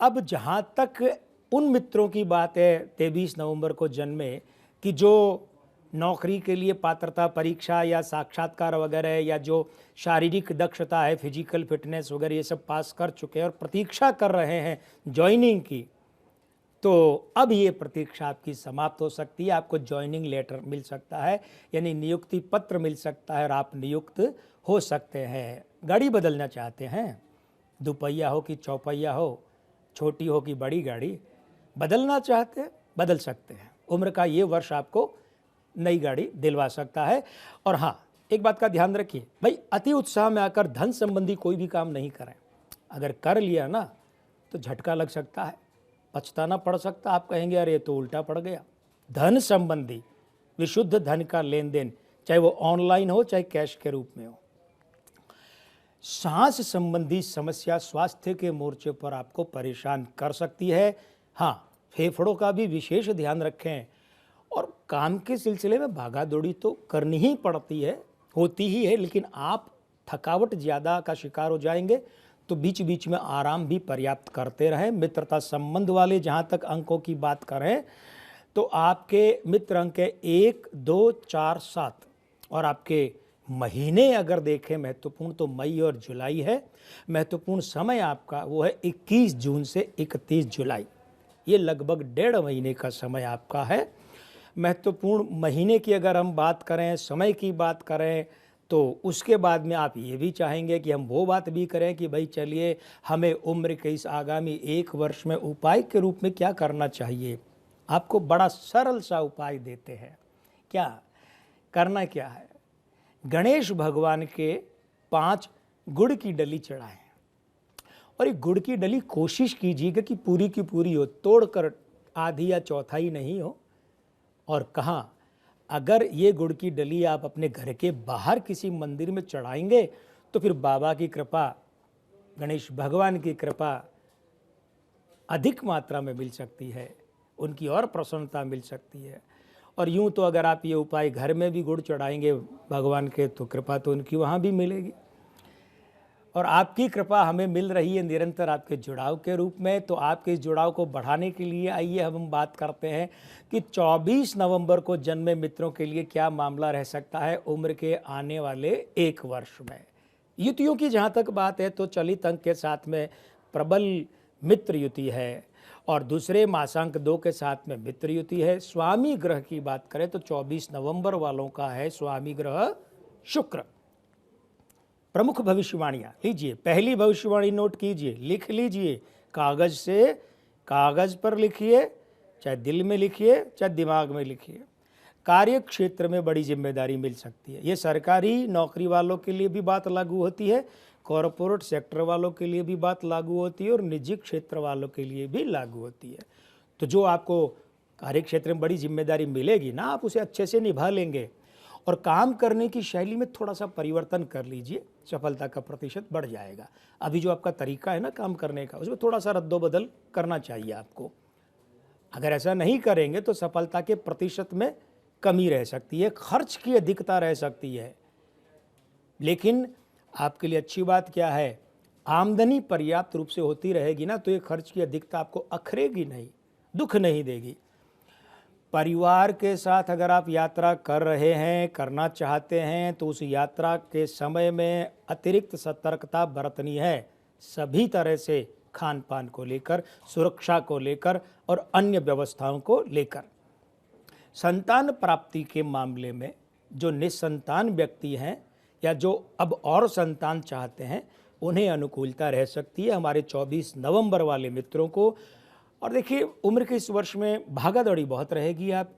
अब जहाँ तक उन मित्रों की बात है 23 नवंबर को जन्मे कि जो नौकरी के लिए पात्रता परीक्षा या साक्षात्कार वगैरह या जो शारीरिक दक्षता है, फिजिकल फिटनेस वगैरह, ये सब पास कर चुके हैं और प्रतीक्षा कर रहे हैं ज्वाइनिंग की, तो अब ये प्रतीक्षा आपकी समाप्त हो सकती है। आपको ज्वाइनिंग लेटर मिल सकता है, यानी नियुक्ति पत्र मिल सकता है और आप नियुक्त हो सकते हैं। गाड़ी बदलना चाहते हैं, दुपहिया हो कि चौपहिया हो, छोटी हो कि बड़ी गाड़ी बदलना चाहते हैं, बदल सकते हैं। उम्र का ये वर्ष आपको नई गाड़ी दिलवा सकता है। और हाँ, एक बात का ध्यान रखिए भाई, अति उत्साह में आकर धन संबंधी कोई भी काम नहीं करें। अगर कर लिया ना तो झटका लग सकता है, पछताना पड़ सकता है। आप कहेंगे अरे ये तो उल्टा पड़ गया। धन संबंधी विशुद्ध धन का लेन देन, चाहे वो ऑनलाइन हो चाहे कैश के रूप में हो। सांस संबंधी समस्या स्वास्थ्य के मोर्चे पर आपको परेशान कर सकती है। हाँ, फेफड़ों का भी विशेष ध्यान रखें। और काम के सिलसिले में भागा दौड़ी तो करनी ही पड़ती है, होती ही है, लेकिन आप थकावट ज़्यादा का शिकार हो जाएंगे तो बीच बीच में आराम भी पर्याप्त करते रहें। मित्रता संबंध वाले जहाँ तक अंकों की बात करें तो आपके मित्र अंक है 1, 2, 4, 7 और आपके महीने अगर देखें महत्वपूर्ण तो मई और जुलाई है। महत्वपूर्ण समय आपका वो है 21 जून से 31 जुलाई, ये लगभग 1.5 महीने का समय आपका है। महत्वपूर्ण महीने की अगर हम बात करें, समय की बात करें, तो उसके बाद में आप ये भी चाहेंगे कि हम वो बात भी करें कि भाई चलिए हमें उम्र के इस आगामी 1 वर्ष में उपाय के रूप में क्या करना चाहिए। आपको बड़ा सरल सा उपाय देते हैं। क्या करना क्या है, गणेश भगवान के 5 गुड़ की डली चढ़ाएं और ये गुड़ की डली कोशिश कीजिएगा कि पूरी की पूरी हो, तोड़कर आधी या चौथाई नहीं हो। और कहाँ, अगर ये गुड़ की डली आप अपने घर के बाहर किसी मंदिर में चढ़ाएंगे तो फिर बाबा की कृपा, गणेश भगवान की कृपा अधिक मात्रा में मिल सकती है, उनकी और प्रसन्नता मिल सकती है। और यूँ तो अगर आप ये उपाय घर में भी गुड़ चढ़ाएंगे भगवान के तो कृपा तो उनकी वहाँ भी मिलेगी। और आपकी कृपा हमें मिल रही है निरंतर आपके जुड़ाव के रूप में। तो आपके इस जुड़ाव को बढ़ाने के लिए आइए हम बात करते हैं कि 24 नवंबर को जन्मे मित्रों के लिए क्या मामला रह सकता है उम्र के आने वाले 1 वर्ष में। युतियों की जहाँ तक बात है तो चलित अंक के साथ में प्रबल मित्र युति है और दूसरे मासांक 2 के साथ में मित्र युति है। स्वामी ग्रह की बात करें तो 24 नवंबर वालों का है स्वामी ग्रह शुक्र। प्रमुख भविष्यवाणियाँ लीजिए, पहली भविष्यवाणी नोट कीजिए, लिख लीजिए, कागज से, कागज पर लिखिए, चाहे दिल में लिखिए चाहे दिमाग में लिखिए। कार्य क्षेत्र में बड़ी जिम्मेदारी मिल सकती है। ये सरकारी नौकरी वालों के लिए भी बात लागू होती है, कॉरपोरेट सेक्टर वालों के लिए भी बात लागू होती है और निजी क्षेत्र वालों के लिए भी लागू होती है। तो जो आपको कार्य क्षेत्र में बड़ी जिम्मेदारी मिलेगी ना, आप उसे अच्छे से निभा लेंगे और काम करने की शैली में थोड़ा सा परिवर्तन कर लीजिए, सफलता का प्रतिशत बढ़ जाएगा। अभी जो आपका तरीका है ना काम करने का, उसमें थोड़ा सा रद्दोबदल करना चाहिए आपको। अगर ऐसा नहीं करेंगे तो सफलता के प्रतिशत में कमी रह सकती है, खर्च की अधिकता रह सकती है। लेकिन आपके लिए अच्छी बात क्या है, आमदनी पर्याप्त रूप से होती रहेगी ना तो ये खर्च की अधिकता आपको अखरेगी नहीं, दुख नहीं देगी। परिवार के साथ अगर आप यात्रा कर रहे हैं, करना चाहते हैं तो उस यात्रा के समय में अतिरिक्त सतर्कता बरतनी है, सभी तरह से, खान पान को लेकर, सुरक्षा को लेकर और अन्य व्यवस्थाओं को लेकर। संतान प्राप्ति के मामले में जो निसंतान व्यक्ति हैं या जो अब और संतान चाहते हैं उन्हें अनुकूलता रह सकती है हमारे 24 नवंबर वाले मित्रों को। और देखिए उम्र के इस वर्ष में भागा दौड़ी बहुत रहेगी आप,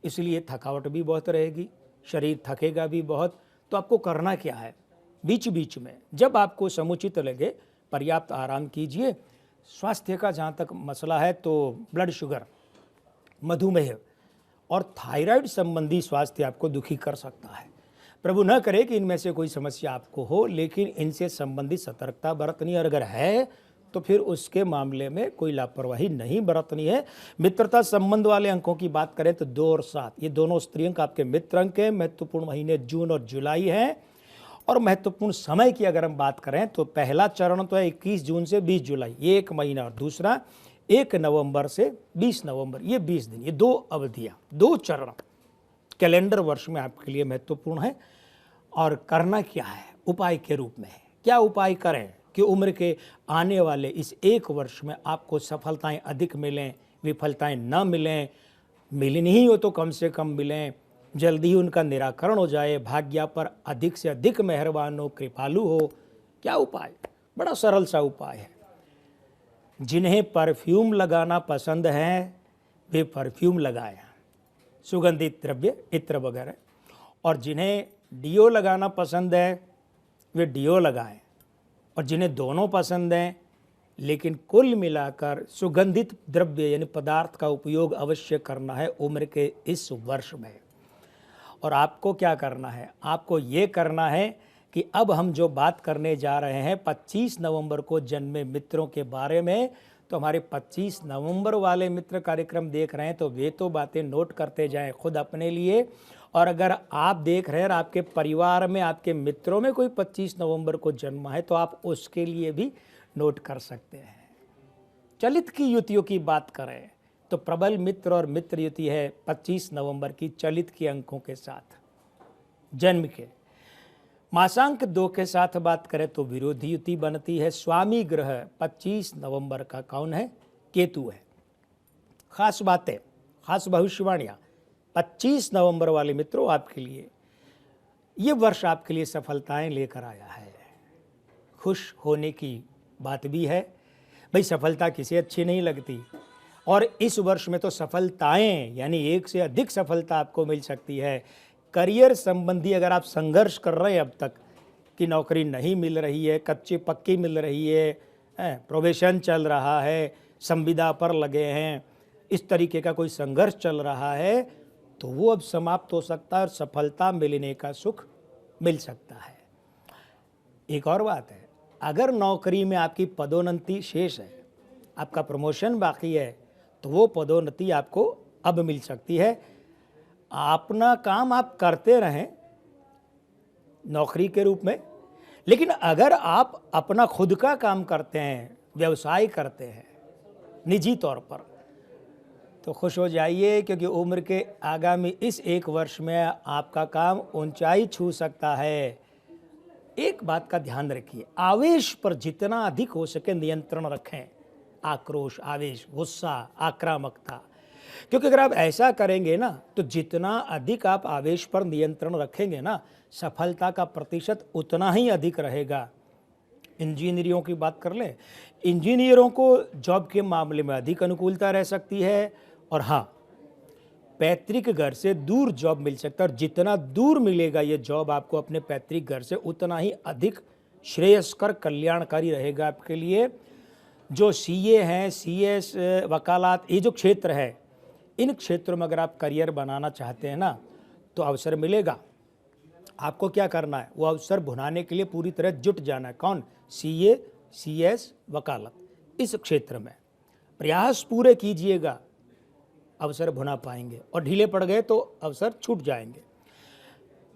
इसलिए थकावट भी बहुत रहेगी, शरीर थकेगा भी बहुत। तो आपको करना क्या है, बीच बीच में जब आपको समुचित लगे पर्याप्त आराम कीजिए। स्वास्थ्य का जहाँ तक मसला है तो ब्लड शुगर, मधुमेह और थायराइड संबंधी स्वास्थ्य आपको दुखी कर सकता है। प्रभु न करे कि इनमें से कोई समस्या आपको हो, लेकिन इनसे संबंधित सतर्कता बरतनी, और अगर है तो फिर उसके मामले में कोई लापरवाही नहीं बरतनी है। मित्रता संबंध वाले अंकों की बात करें तो 2 और 7 ये दोनों स्त्री अंक आपके मित्र अंक हैं। महत्वपूर्ण महीने जून और जुलाई हैं। और महत्वपूर्ण समय की अगर हम बात करें तो पहला चरण तो है 21 जून से 20 जुलाई, ये 1 महीना, और दूसरा 1 नवंबर से 20 नवंबर, ये 20 दिन, ये 2 अवधियाँ, 2 चरण कैलेंडर वर्ष में आपके लिए महत्वपूर्ण है। और करना क्या है उपाय के रूप में, क्या उपाय करें कि उम्र के आने वाले इस 1 वर्ष में आपको सफलताएं अधिक मिलें, विफलताएं न मिलें, मिली नहीं हो तो कम से कम मिलें, जल्दी ही उनका निराकरण हो जाए, भाग्य पर अधिक से अधिक मेहरबान हो, कृपालु हो। क्या उपाय, बड़ा सरल सा उपाय है। जिन्हें परफ्यूम लगाना पसंद है वे परफ्यूम लगाएं, सुगंधित द्रव्य इत्र वगैरह, और जिन्हें डियो लगाना पसंद है वे डियो लगाएं, और जिन्हें दोनों पसंद हैं लेकिन कुल मिलाकर सुगंधित द्रव्य यानी पदार्थ का उपयोग अवश्य करना है उम्र के इस वर्ष में। और आपको क्या करना है, आपको ये करना है कि अब हम जो बात करने जा रहे हैं 25 नवंबर को जन्मे मित्रों के बारे में, तो हमारे 25 नवंबर वाले मित्र कार्यक्रम देख रहे हैं तो वे तो बातें नोट करते जाएं खुद अपने लिए, और अगर आप देख रहे हैं और आपके परिवार में, आपके मित्रों में कोई 25 नवंबर को जन्म है तो आप उसके लिए भी नोट कर सकते हैं। चलित की युतियों की बात करें तो प्रबल मित्र और मित्र युति है 25 नवंबर की चलित के अंकों के साथ जन्म के। मासांक 2 के साथ बात करें तो विरोधी युति बनती है। स्वामी ग्रह 25 नवंबर का कौन है? केतु है। खास बातें, खास भविष्यवाणियां 25 नवंबर वाले मित्रों आपके लिए, ये वर्ष आपके लिए सफलताएं लेकर आया है। खुश होने की बात भी है। भाई सफलता किसे अच्छी नहीं लगती, और इस वर्ष में तो सफलताएं यानी एक से अधिक सफलता आपको मिल सकती है। करियर संबंधी अगर आप संघर्ष कर रहे हैं अब तक कि नौकरी नहीं मिल रही है, कच्ची पक्की मिल रही है, प्रोबेशन चल रहा है, संविदा पर लगे हैं, इस तरीके का कोई संघर्ष चल रहा है, तो वो अब समाप्त हो सकता है और सफलता मिलने का सुख मिल सकता है। एक और बात है, अगर नौकरी में आपकी पदोन्नति शेष है, आपका प्रमोशन बाकी है, तो वो पदोन्नति आपको अब मिल सकती है। अपना काम आप करते रहें नौकरी के रूप में, लेकिन अगर आप अपना खुद का काम करते हैं, व्यवसाय करते हैं निजी तौर पर, तो खुश हो जाइए, क्योंकि उम्र के आगामी इस 1 वर्ष में आपका काम ऊंचाई छू सकता है। एक बात का ध्यान रखिए, आवेश पर जितना अधिक हो सके नियंत्रण रखें। आक्रोश, आवेश, गुस्सा, आक्रामकता, क्योंकि अगर आप ऐसा करेंगे ना तो जितना अधिक आप आवेश पर नियंत्रण रखेंगे ना, सफलता का प्रतिशत उतना ही अधिक रहेगा। इंजीनियरों की बात कर लें, इंजीनियरों को जॉब के मामले में अधिक अनुकूलता रह सकती है, और हाँ, पैतृक घर से दूर जॉब मिल सकता है, और जितना दूर मिलेगा ये जॉब आपको अपने पैतृक घर से, उतना ही अधिक श्रेयस्कर, कल्याणकारी रहेगा आपके लिए। जो सीए हैं, सीएस, वकालत, ये जो क्षेत्र है, इन क्षेत्रों में अगर आप करियर बनाना चाहते हैं ना, तो अवसर मिलेगा। आपको क्या करना है, वो अवसर भुनाने के लिए पूरी तरह जुट जाना है। कौन? सीए, सीएस, वकालत, इस क्षेत्र में प्रयास पूरे कीजिएगा, अवसर भुना पाएंगे, और ढीले पड़ गए तो अवसर छूट जाएंगे।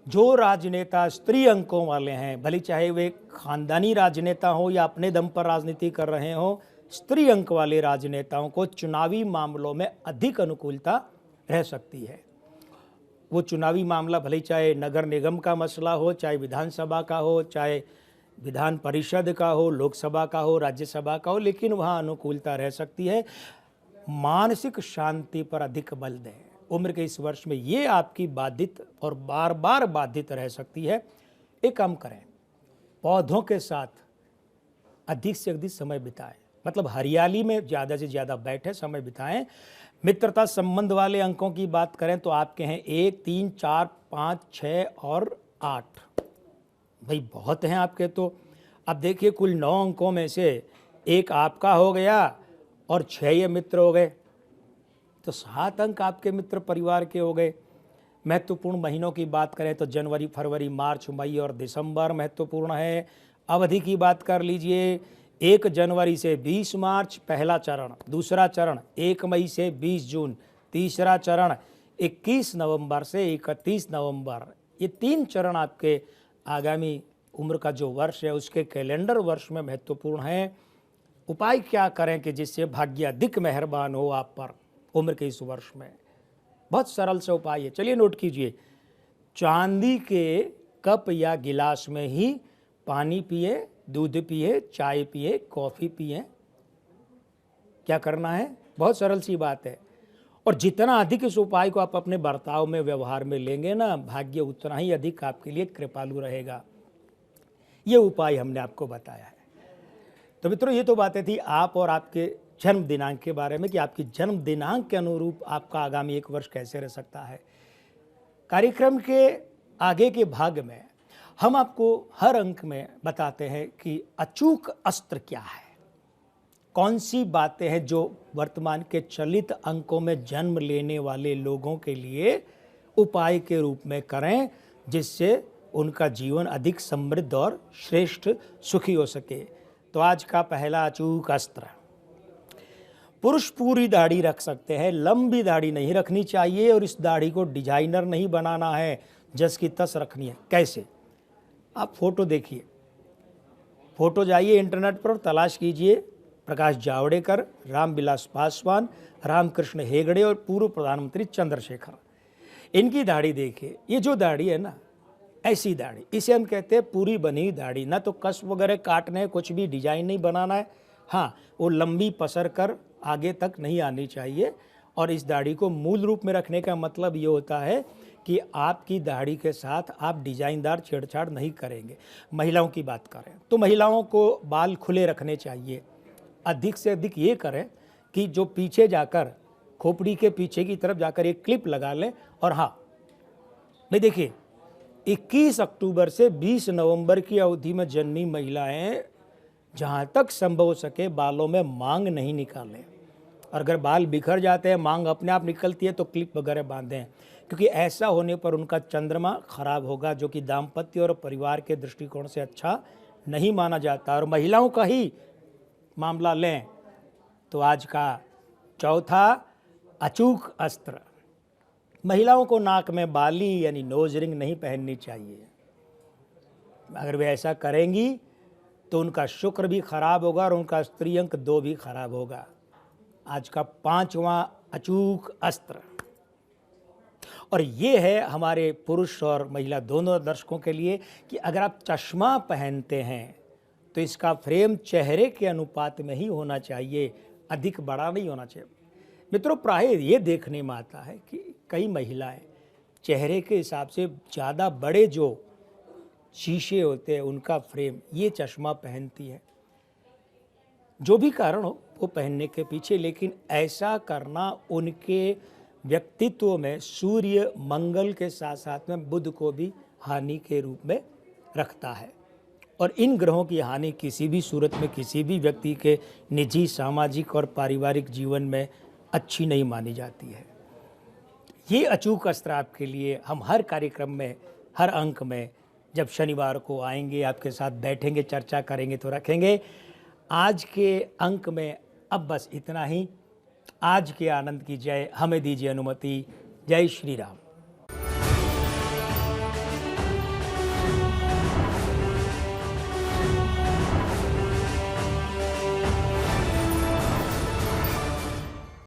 जो राजनेता स्त्री अंकों वाले हैं, भले चाहे वे खानदानी राजनेता हो या अपने दम पर राजनीति कर रहे हो, स्त्री अंक वाले राजनेताओं को चुनावी मामलों में अधिक अनुकूलता रह सकती है। वो चुनावी मामला भले चाहे नगर निगम का मसला हो, चाहे विधानसभा का हो, चाहे विधान परिषद का हो, लोकसभा का हो, राज्यसभा का हो, लेकिन वहाँ अनुकूलता रह सकती है। मानसिक शांति पर अधिक बल दें। उम्र के इस वर्ष में ये आपकी बाधित और बार बार बाधित रह सकती है। एक काम करें, पौधों के साथ अधिक से अधिक समय बिताएं, मतलब हरियाली में ज़्यादा से ज़्यादा बैठे समय बिताएं। मित्रता संबंध वाले अंकों की बात करें तो आपके हैं 1, 3, 4, 5, 6 और 8। भाई बहुत हैं आपके। तो अब देखिए, कुल 9 अंकों में से एक आपका हो गया और 6 ये मित्र हो गए, तो 7 अंक आपके मित्र परिवार के हो गए। महत्वपूर्ण महीनों की बात करें तो जनवरी, फरवरी, मार्च, मई और दिसंबर महत्वपूर्ण है। अवधि की बात कर लीजिए, 1 जनवरी से 20 मार्च पहला चरण, दूसरा चरण 1 मई से 20 जून, तीसरा चरण 21 नवंबर से 31 नवंबर। ये 3 चरण आपके आगामी उम्र का जो वर्ष है उसके कैलेंडर वर्ष में महत्वपूर्ण है। उपाय क्या करें कि जिससे भाग्य अधिक मेहरबान हो आप पर उम्र के इस वर्ष में? बहुत सरल से उपाय है, चलिए नोट कीजिए। चांदी के कप या गिलास में ही पानी पिए, दूध पिए, चाय पिए, कॉफ़ी पिए। क्या करना है? बहुत सरल सी बात है, और जितना अधिक इस उपाय को आप अपने बर्ताव में, व्यवहार में लेंगे ना, भाग्य उतना ही अधिक आपके लिए कृपालु रहेगा। ये उपाय हमने आपको बताया है। तो मित्रों, ये तो बातें थी आप और आपके जन्म दिनांक के बारे में कि आपकी जन्म दिनांक के अनुरूप आपका आगामी 1 वर्ष कैसे रह सकता है। कार्यक्रम के आगे के भाग में हम आपको हर अंक में बताते हैं कि अचूक अस्त्र क्या है, कौन सी बातें हैं जो वर्तमान के चलित अंकों में जन्म लेने वाले लोगों के लिए उपाय के रूप में करें, जिससे उनका जीवन अधिक समृद्ध और श्रेष्ठ, सुखी हो सके। तो आज का पहला अचूक अस्त्र, पुरुष पूरी दाढ़ी रख सकते हैं, लंबी दाढ़ी नहीं रखनी चाहिए और इस दाढ़ी को डिजाइनर नहीं बनाना है, जस की तस रखनी है। कैसे? आप फोटो देखिए, फोटो जाइए इंटरनेट पर तलाश कीजिए, प्रकाश जावड़ेकर, रामविलास पासवान, रामकृष्ण हेगड़े और पूर्व प्रधानमंत्री चंद्रशेखर, इनकी दाढ़ी देखिए। ये जो दाढ़ी है ना, ऐसी दाढ़ी, इसे हम कहते हैं पूरी बनी दाढ़ी। ना तो कस वगैरह काटने हैं, कुछ भी डिजाइन नहीं बनाना है। हाँ, वो लंबी पसर कर आगे तक नहीं आनी चाहिए। और इस दाढ़ी को मूल रूप में रखने का मतलब ये होता है कि आपकी दाढ़ी के साथ आप डिजाइनदार छेड़छाड़ नहीं करेंगे। महिलाओं की बात करें तो महिलाओं को बाल खुले रखने चाहिए, अधिक से अधिक ये करें कि जो पीछे जाकर खोपड़ी के पीछे की तरफ जाकर एक क्लिप लगा लें। और हाँ भाई देखिए, 21 अक्टूबर से 20 नवंबर की अवधि में जन्मी महिलाएं जहाँ तक संभव हो सके बालों में मांग नहीं निकालें। और अगर बाल बिखर जाते हैं, मांग अपने आप निकलती है, तो क्लिप वगैरह बांधें, क्योंकि ऐसा होने पर उनका चंद्रमा खराब होगा, जो कि दाम्पत्य और परिवार के दृष्टिकोण से अच्छा नहीं माना जाता। और महिलाओं का ही मामला लें तो आज का चौथा अचूक अस्त्र, महिलाओं को नाक में बाली यानी नोज रिंग नहीं पहननी चाहिए। अगर वे ऐसा करेंगी तो उनका शुक्र भी खराब होगा और उनका स्त्री अंक 2 भी खराब होगा। आज का 5वां अचूक अस्त्र, और ये है हमारे पुरुष और महिला दोनों दर्शकों के लिए, कि अगर आप चश्मा पहनते हैं तो इसका फ्रेम चेहरे के अनुपात में ही होना चाहिए, अधिक बड़ा नहीं होना चाहिए। मित्रों, प्राय ये देखने में आता है कि कई महिलाएं चेहरे के हिसाब से ज़्यादा बड़े जो शीशे होते हैं उनका फ्रेम, ये चश्मा पहनती है। जो भी कारण हो वो पहनने के पीछे, लेकिन ऐसा करना उनके व्यक्तित्व में सूर्य मंगल के साथ साथ में बुध को भी हानि के रूप में रखता है। और इन ग्रहों की हानि किसी भी सूरत में किसी भी व्यक्ति के निजी, सामाजिक और पारिवारिक जीवन में अच्छी नहीं मानी जाती है। ये अचूक अस्त्र आपके लिए हम हर कार्यक्रम में, हर अंक में जब शनिवार को आएंगे, आपके साथ बैठेंगे, चर्चा करेंगे तो रखेंगे। आज के अंक में अब बस इतना ही। आज के आनंद की जय, हमें दीजिए अनुमति। जय श्री राम।